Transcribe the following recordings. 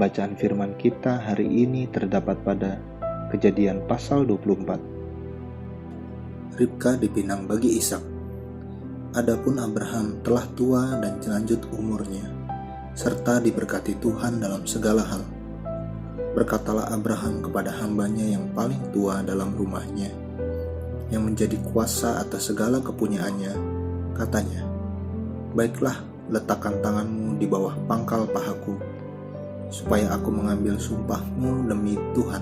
Bacaan firman kita hari ini terdapat pada Kejadian pasal 24. Ribka dipinang bagi Ishak. Adapun Abraham telah tua dan lanjut umurnya, serta diberkati Tuhan dalam segala hal. Berkatalah Abraham kepada hambanya yang paling tua dalam rumahnya, yang menjadi kuasa atas segala kepunyaannya, katanya, "Baiklah, letakkan tanganmu di bawah pangkal pahaku, supaya aku mengambil sumpahmu demi Tuhan,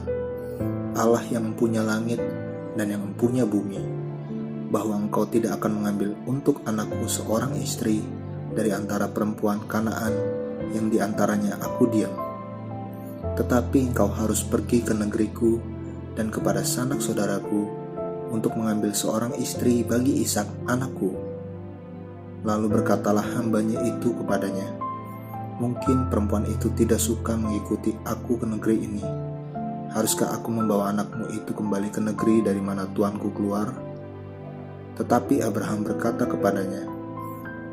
Allah yang mempunyai langit dan yang mempunyai bumi, bahwa engkau tidak akan mengambil untuk anakku seorang istri dari antara perempuan Kanaan yang di antaranya aku diam. Tetapi engkau harus pergi ke negeriku dan kepada sanak saudaraku untuk mengambil seorang istri bagi Ishak anakku." Lalu berkatalah hambanya itu kepadanya, "Mungkin perempuan itu tidak suka mengikuti aku ke negeri ini. Haruskah aku membawa anakmu itu kembali ke negeri dari mana tuanku keluar?" Tetapi Abraham berkata kepadanya,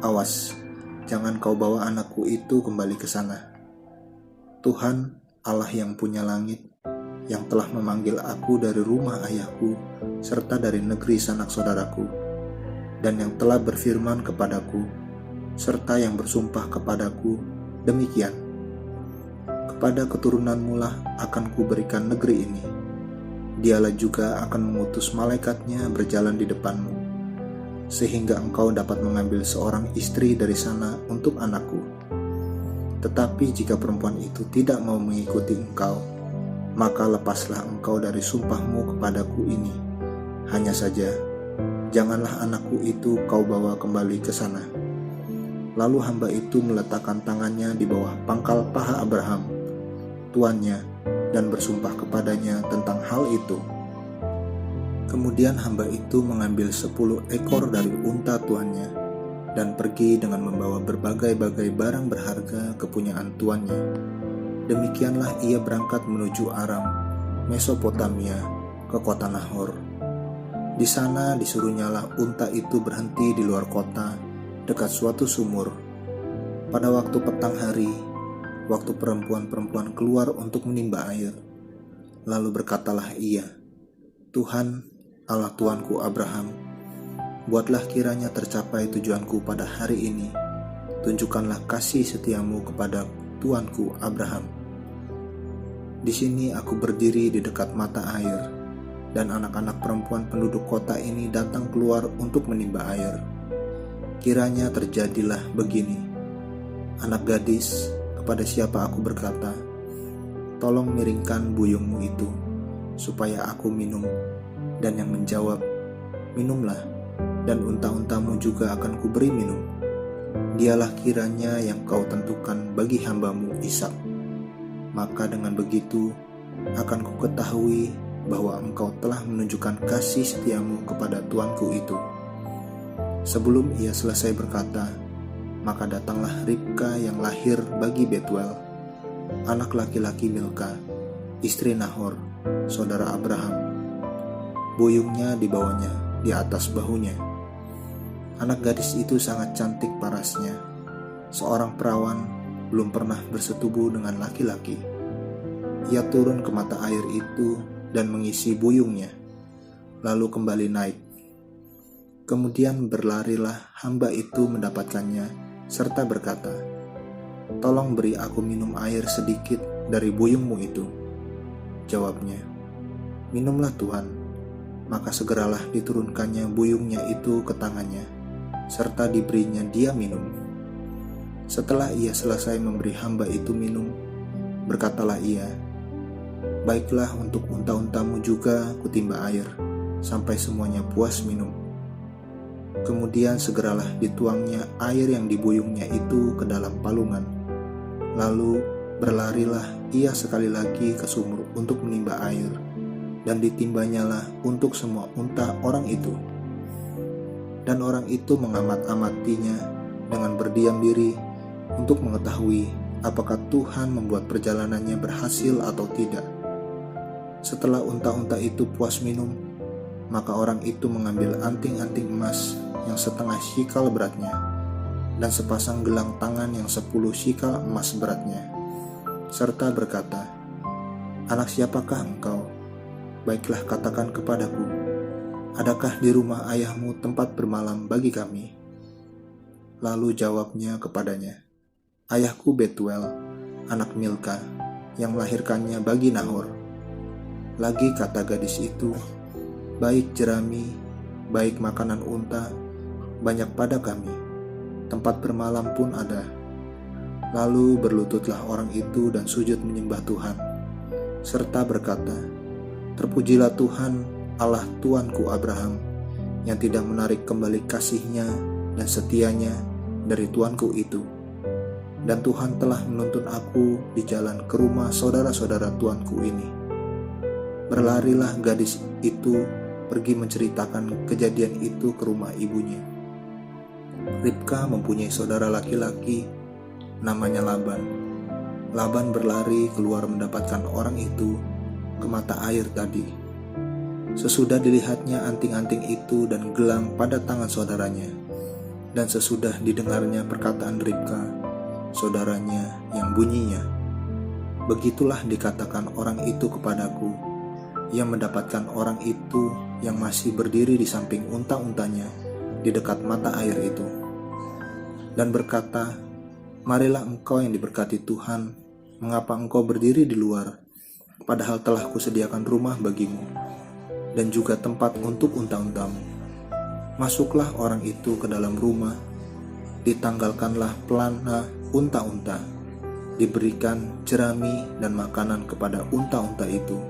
"Awas, jangan kau bawa anakku itu kembali ke sana. Tuhan, Allah yang punya langit, yang telah memanggil aku dari rumah ayahku serta dari negeri sanak saudaraku, dan yang telah berfirman kepadaku, serta yang bersumpah kepadaku, demikian, kepada keturunanmu lah akan kuberikan negeri ini. Dialah juga akan mengutus malaikatnya berjalan di depanmu, sehingga engkau dapat mengambil seorang istri dari sana untuk anakku. Tetapi jika perempuan itu tidak mau mengikuti engkau, maka lepaslah engkau dari sumpahmu kepadaku ini. Hanya saja, janganlah anakku itu kau bawa kembali ke sana." Lalu hamba itu meletakkan tangannya di bawah pangkal paha Abraham, tuannya, dan bersumpah kepadanya tentang hal itu. Kemudian hamba itu mengambil 10 ekor dari unta tuannya, dan pergi dengan membawa berbagai-bagai barang berharga kepunyaan tuannya. Demikianlah ia berangkat menuju Aram, Mesopotamia, ke kota Nahor. Di sana disuruhnyalah unta itu berhenti di luar kota, dekat suatu sumur. Pada waktu petang hari, waktu perempuan-perempuan keluar untuk menimba air. Lalu berkatalah ia, "Tuhan, Allah tuanku Abraham, buatlah kiranya tercapai tujuanku pada hari ini. Tunjukkanlah kasih setiamu kepada tuanku Abraham. Di sini aku berdiri di dekat mata air, dan anak-anak perempuan penduduk kota ini datang keluar untuk menimba air. Kiranya terjadilah begini, anak gadis, kepada siapa aku berkata, 'Tolong miringkan buyungmu itu, supaya aku minum,' dan yang menjawab, 'Minumlah, dan unta-untamu juga akan kuberi minum.' Dialah kiranya yang kau tentukan bagi hambamu Ishak. Maka dengan begitu akan ku ketahui bahwa engkau telah menunjukkan kasih setiamu kepada tuanku itu." Sebelum ia selesai berkata, maka datanglah Ribka yang lahir bagi Betuel, anak laki-laki Milka, istri Nahor, saudara Abraham. Buyungnya dibawanya di atas bahunya. Anak gadis itu sangat cantik parasnya. Seorang perawan belum pernah bersetubuh dengan laki-laki. Ia turun ke mata air itu dan mengisi buyungnya, lalu kembali naik. Kemudian berlarilah hamba itu mendapatkannya, serta berkata, "Tolong beri aku minum air sedikit dari buyungmu itu." Jawabnya, "Minumlah Tuhan." Maka segeralah diturunkannya buyungnya itu ke tangannya, serta diberinya dia minum. Setelah ia selesai memberi hamba itu minum, berkatalah ia, "Baiklah, untuk unta-untamu juga kutimba air, sampai semuanya puas minum." Kemudian segeralah dituangnya air yang dibuyungnya itu ke dalam palungan. Lalu berlarilah ia sekali lagi ke sumur untuk menimba air, dan ditimbanyalah untuk semua unta orang itu. Dan orang itu mengamat-amatinya dengan berdiam diri untuk mengetahui apakah Tuhan membuat perjalanannya berhasil atau tidak. Setelah unta-unta itu puas minum, maka orang itu mengambil anting-anting emas yang setengah shikal beratnya, dan sepasang gelang tangan yang 10 shikal emas beratnya, serta berkata, "Anak siapakah engkau? Baiklah katakan kepadaku, adakah di rumah ayahmu tempat bermalam bagi kami?" Lalu jawabnya kepadanya, "Ayahku Betuel, anak Milka, yang melahirkannya bagi Nahor." Lagi kata gadis itu, "Baik jerami, baik makanan unta, banyak pada kami, tempat bermalam pun ada." Lalu berlututlah orang itu dan sujud menyembah Tuhan, serta berkata, "Terpujilah Tuhan, Allah Tuanku Abraham, yang tidak menarik kembali kasih-Nya dan setianya dari tuanku itu. Dan Tuhan telah menuntun aku di jalan ke rumah saudara-saudara tuanku ini." Berlarilah gadis itu pergi menceritakan kejadian itu ke rumah ibunya. Ribka mempunyai saudara laki-laki namanya Laban. Laban berlari keluar mendapatkan orang itu ke mata air tadi. Sesudah dilihatnya anting-anting itu dan gelang pada tangan saudaranya, dan sesudah didengarnya perkataan Ribka, saudaranya, yang bunyinya, "Begitulah dikatakan orang itu kepadaku," ia mendapatkan orang itu yang masih berdiri di samping unta-untanya di dekat mata air itu, dan berkata, "Marilah engkau yang diberkati Tuhan, mengapa engkau berdiri di luar, padahal telah kusediakan rumah bagimu, dan juga tempat untuk unta-untamu." Masuklah orang itu ke dalam rumah, ditanggalkanlah pelana unta-unta, diberikan jerami dan makanan kepada unta-unta itu,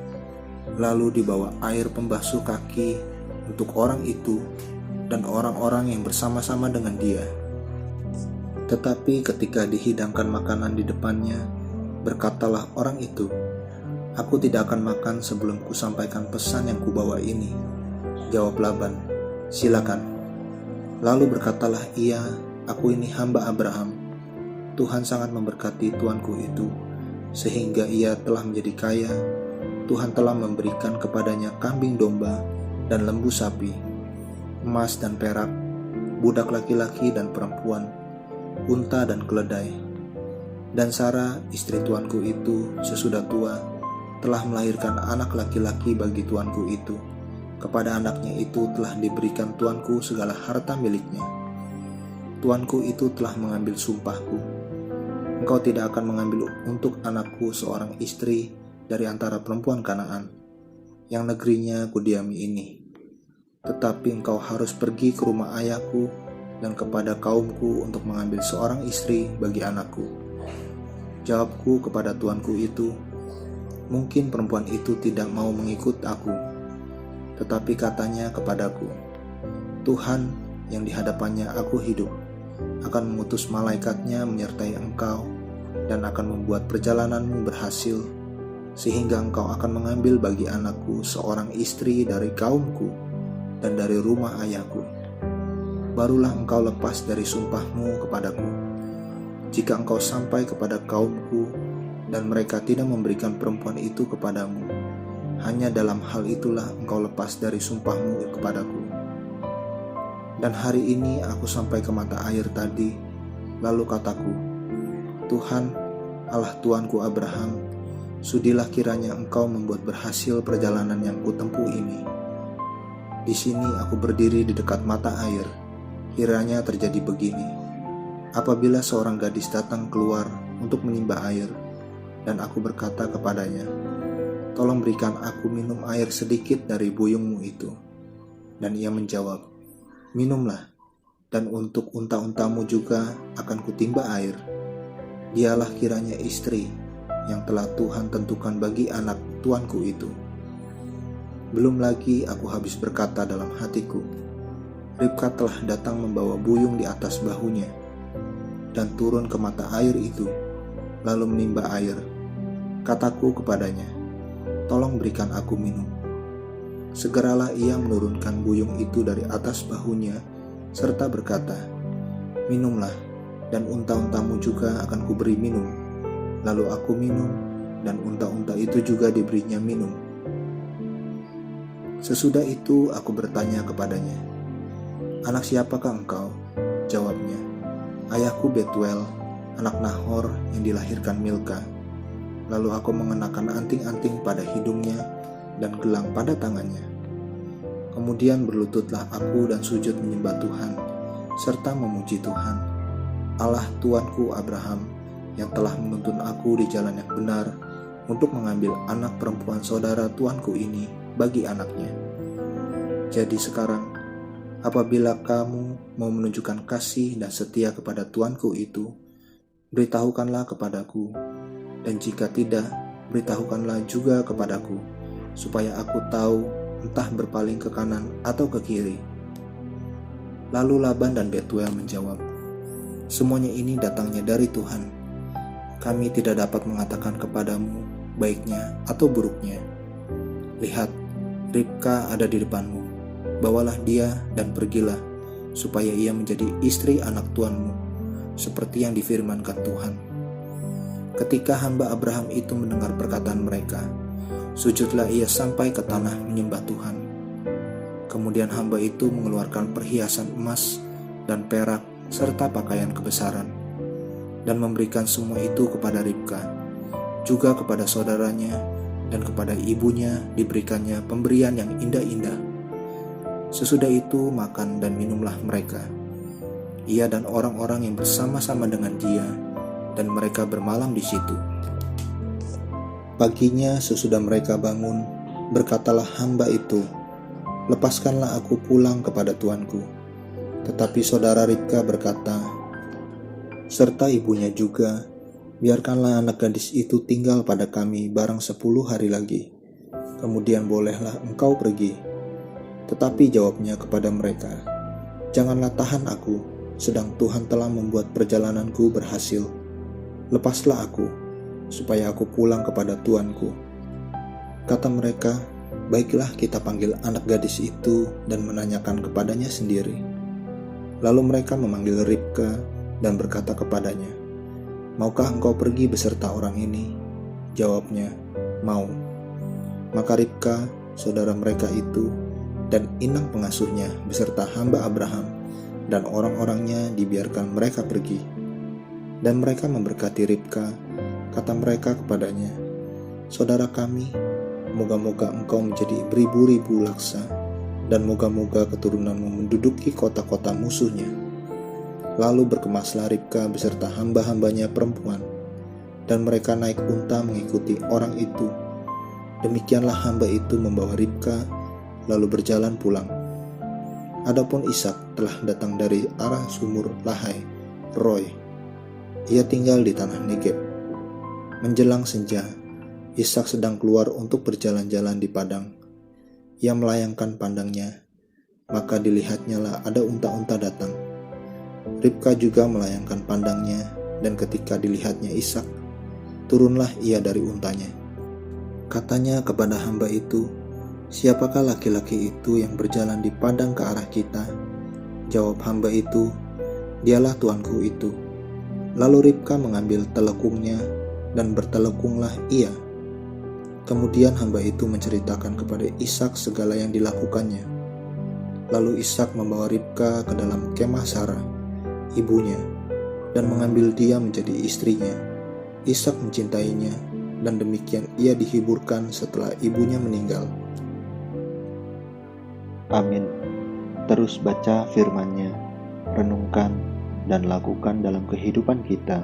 lalu dibawa air pembasuh kaki untuk orang itu dan orang-orang yang bersama-sama dengan dia. Tetapi ketika dihidangkan makanan di depannya, berkatalah orang itu, "Aku tidak akan makan sebelum kusampaikan pesan yang kubawa ini." Jawab Laban, "Silakan." Lalu berkatalah ia, "Aku ini hamba Abraham. Tuhan sangat memberkati tuanku itu, sehingga ia telah menjadi kaya. Tuhan telah memberikan kepadanya kambing domba dan lembu sapi, emas dan perak, budak laki-laki dan perempuan, unta dan keledai. Dan Sarah, istri tuanku itu, sesudah tua, telah melahirkan anak laki-laki bagi tuanku itu. Kepada anaknya itu telah diberikan tuanku segala harta miliknya. Tuanku itu telah mengambil sumpahku. Engkau tidak akan mengambil untuk anakku seorang istri dari antara perempuan Kanaan, yang negerinya kudiami ini. Tetapi engkau harus pergi ke rumah ayahku dan kepada kaumku untuk mengambil seorang istri bagi anakku." Jawabku kepada tuanku itu, "Mungkin perempuan itu tidak mau mengikut aku." Tetapi katanya kepadaku, "Tuhan yang di hadapannya aku hidup, akan mengutus malaikatnya menyertai engkau dan akan membuat perjalananmu berhasil, sehingga engkau akan mengambil bagi anakku seorang istri dari kaumku dan dari rumah ayahku. Barulah engkau lepas dari sumpahmu kepadaku. Jika engkau sampai kepada kaumku dan mereka tidak memberikan perempuan itu kepadamu, hanya dalam hal itulah engkau lepas dari sumpahmu kepadaku. Dan hari ini aku sampai ke mata air tadi, lalu kataku, Tuhan, Allah Tuanku Abraham, sudilah kiranya engkau membuat berhasil perjalanan yang kutempuh ini. Di sini aku berdiri di dekat mata air, kiranya terjadi begini. Apabila seorang gadis datang keluar untuk menimba air, dan aku berkata kepadanya, tolong berikan aku minum air sedikit dari buyungmu itu. Dan ia menjawab, minumlah, dan untuk unta-untamu juga akan kutimba air. Dialah kiranya istri yang telah Tuhan tentukan bagi anak tuanku itu. Belum lagi aku habis berkata dalam hatiku, Ribka telah datang membawa buyung di atas bahunya, dan turun ke mata air itu, lalu menimba air. Kataku kepadanya, tolong berikan aku minum. Segeralah ia menurunkan buyung itu dari atas bahunya, serta berkata, minumlah, dan unta-untamu juga akan kuberi minum. Lalu aku minum, dan unta-unta itu juga diberinya minum. Sesudah itu aku bertanya kepadanya, anak siapakah engkau? Jawabnya, ayahku Betuel, anak Nahor yang dilahirkan Milka. Lalu aku mengenakan anting-anting pada hidungnya dan gelang pada tangannya. Kemudian berlututlah aku dan sujud menyembah Tuhan, serta memuji Tuhan, Allah Tuanku Abraham, yang telah menuntun aku di jalan yang benar untuk mengambil anak perempuan saudara tuanku ini bagi anaknya. Jadi sekarang, apabila kamu mau menunjukkan kasih dan setia kepada tuanku itu, beritahukanlah kepadaku, dan jika tidak, beritahukanlah juga kepadaku, supaya aku tahu entah berpaling ke kanan atau ke kiri. Lalu Laban dan Betuel menjawab, semuanya ini datangnya dari Tuhan. Kami tidak dapat mengatakan kepadamu baiknya atau buruknya. Lihat, Ribka ada di depanmu. Bawalah dia dan pergilah, supaya ia menjadi istri anak tuanmu, seperti yang difirmankan Tuhan. Ketika hamba Abraham itu mendengar perkataan mereka, sujudlah ia sampai ke tanah menyembah Tuhan. Kemudian hamba itu mengeluarkan perhiasan emas dan perak serta pakaian kebesaran, dan memberikan semua itu kepada Ribka. Juga kepada saudaranya dan kepada ibunya diberikannya pemberian yang indah-indah. Sesudah itu makan dan minumlah mereka, ia dan orang-orang yang bersama-sama dengan dia, dan mereka bermalam di situ. Paginya sesudah mereka bangun, berkatalah hamba itu, lepaskanlah aku pulang kepada tuanku. Tetapi saudara Ribka berkata, serta ibunya juga, biarkanlah anak gadis itu tinggal pada kami barang 10 hari lagi, kemudian bolehlah engkau pergi. Tetapi jawabnya kepada mereka, janganlah tahan aku, sedang Tuhan telah membuat perjalananku berhasil. Lepaslah aku, supaya aku pulang kepada tuanku. Kata mereka, baiklah kita panggil anak gadis itu dan menanyakan kepadanya sendiri. Lalu mereka memanggil Ribka dan berkata kepadanya, maukah engkau pergi beserta orang ini? Jawabnya, mau. Maka Ribka, saudara mereka itu, dan inang pengasuhnya beserta hamba Abraham dan orang-orangnya dibiarkan mereka pergi. Dan mereka memberkati Ribka, kata mereka kepadanya, saudara kami, moga-moga engkau menjadi beribu-ribu laksa, dan moga-moga keturunanmu menduduki kota-kota musuhnya. Lalu berkemaslah Ribka beserta hamba-hambanya perempuan, dan mereka naik unta mengikuti orang itu. Demikianlah hamba itu membawa Ribka, lalu berjalan pulang. Adapun Ishak telah datang dari arah sumur Lahai, Roy. Ia tinggal di tanah Negeb. Menjelang senja, Ishak sedang keluar untuk berjalan-jalan di padang. Ia melayangkan pandangnya, maka dilihatnyalah ada unta-unta datang. Ribka juga melayangkan pandangnya, dan ketika dilihatnya Ishak, turunlah ia dari untanya. Katanya kepada hamba itu, siapakah laki-laki itu yang berjalan di padang ke arah kita? Jawab hamba itu, dialah tuanku itu. Lalu Ribka mengambil telekungnya, dan bertelekunglah ia. Kemudian hamba itu menceritakan kepada Ishak segala yang dilakukannya. Lalu Ishak membawa Ribka ke dalam kemah Sarah, ibunya, dan mengambil dia menjadi istrinya. Ishak mencintainya, dan demikian ia dihiburkan setelah ibunya meninggal. Amin. Terus baca firman-Nya, renungkan dan lakukan dalam kehidupan kita.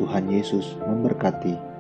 Tuhan Yesus memberkati.